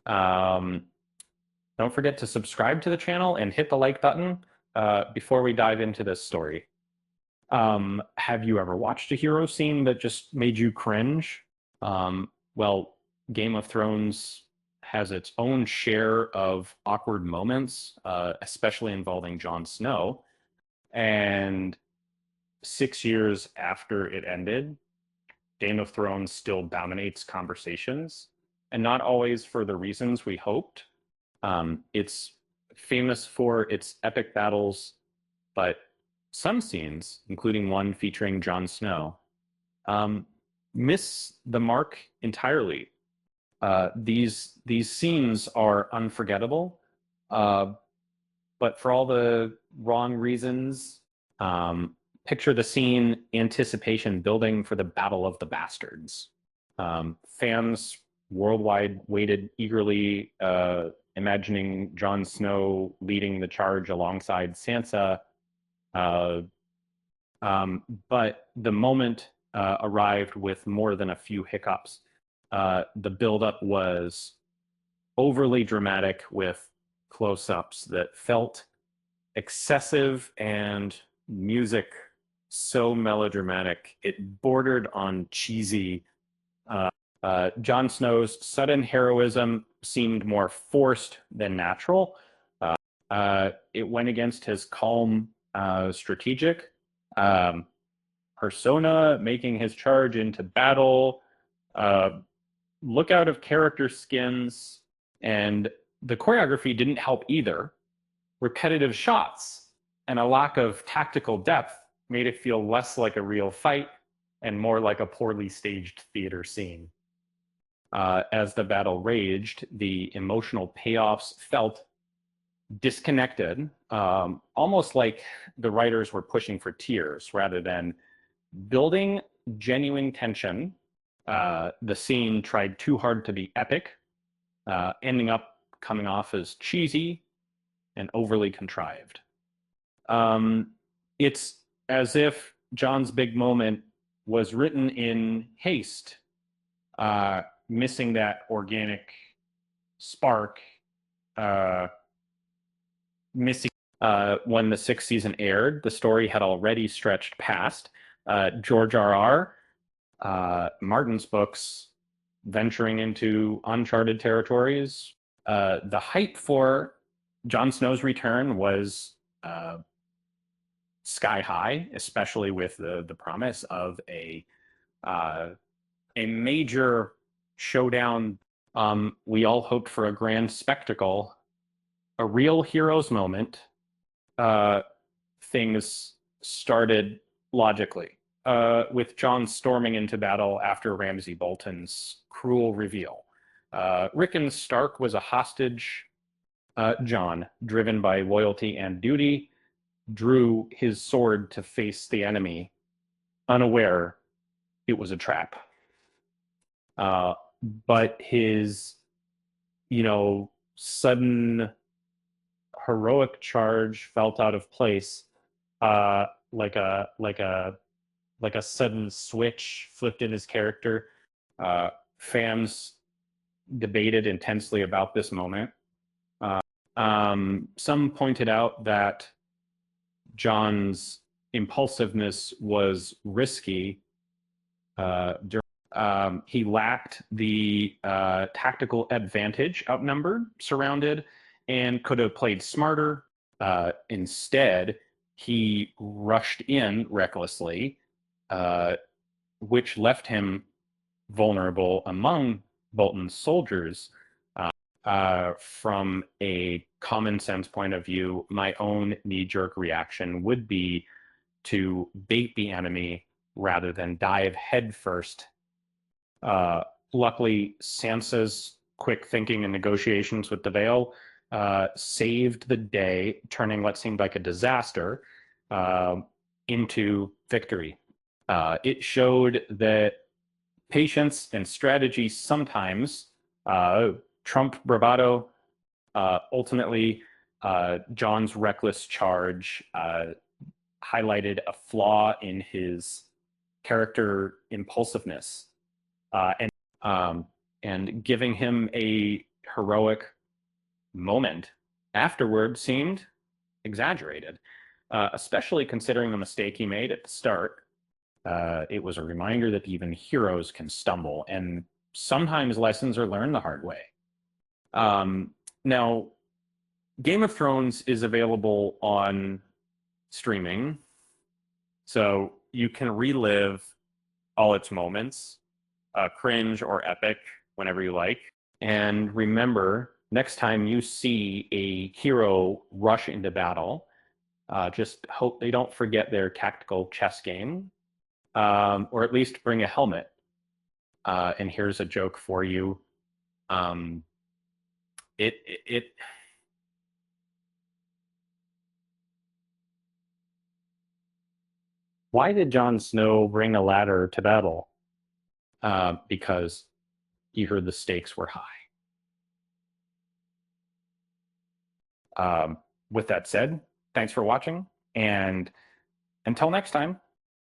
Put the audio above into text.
Um, don't forget to subscribe to the channel and hit the like button before we dive into this story. Have you ever watched a hero scene that just made you cringe? Well, Game of Thrones has its own share of awkward moments, especially involving Jon Snow. And 6 years after it ended, Game of Thrones still dominates conversations, and not always for the reasons we hoped. It's famous for its epic battles, but some scenes, including one featuring Jon Snow, um, miss the mark entirely. These scenes are unforgettable, uh, but for all the wrong reasons. Picture the scene: anticipation building for the Battle of the Bastards. Fans worldwide waited eagerly, imagining Jon Snow leading the charge alongside Sansa. Uh, but the moment arrived with more than a few hiccups. The buildup was overly dramatic with close-ups that felt excessive, and music so melodramatic it bordered on cheesy. Jon Snow's sudden heroism seemed more forced than natural. It went against his calm, strategic um, persona, making his charge into battle uh, look out of character skins, and the choreography didn't help either. Repetitive shots and a lack of tactical depth made it feel less like a real fight and more like a poorly staged theater scene. As the battle raged, the emotional payoffs felt disconnected, almost like the writers were pushing for tears rather than building genuine tension. The scene tried too hard to be epic, ending up coming off as cheesy and overly contrived. Um, it's as if John's big moment was written in haste, missing that organic spark, uh, missing. When the sixth season aired, the story had already stretched past George R.R. Martin's books, venturing into uncharted territories. The hype for Jon Snow's return was sky high, especially with the promise of uh, a major showdown. We all hoped for a grand spectacle, a real hero's moment. Uh, things started logically, with Jon storming into battle after Ramsay Bolton's cruel reveal. Rickon Stark was a hostage. Jon, driven by loyalty and duty, drew his sword to face the enemy, unaware it was a trap. Uh, but his, sudden heroic charge felt out of place, uh, like a like a like a sudden switch flipped in his character. Fans debated intensely about this moment. Some pointed out that John's impulsiveness was risky. He lacked the tactical advantage, outnumbered, surrounded, and could have played smarter. Instead, he rushed in recklessly, uh, which left him vulnerable among Bolton's soldiers. From a common sense point of view, my own knee jerk reaction would be to bait the enemy rather than dive headfirst. Uh, Luckily, Sansa's quick thinking and negotiations with the Vale saved the day, turning what seemed like a disaster uh, into victory. It showed that patience and strategy sometimes trump bravado. Ultimately, John's reckless charge highlighted a flaw in his character impulsiveness, uh, and and giving him a heroic moment afterward seemed exaggerated, especially considering the mistake he made at the start. It was a reminder that even heroes can stumble, and sometimes lessons are learned the hard way. Now, Game of Thrones is available on streaming, so you can relive all its moments, cringe or epic, whenever you like. And remember, next time you see a hero rush into battle, just hope they don't forget their tactical chess game, or at least bring a helmet. And here's a joke for you. Um, it Why did Jon Snow bring a ladder to battle? Because he heard the stakes were high. With that said, thanks for watching, and until next time.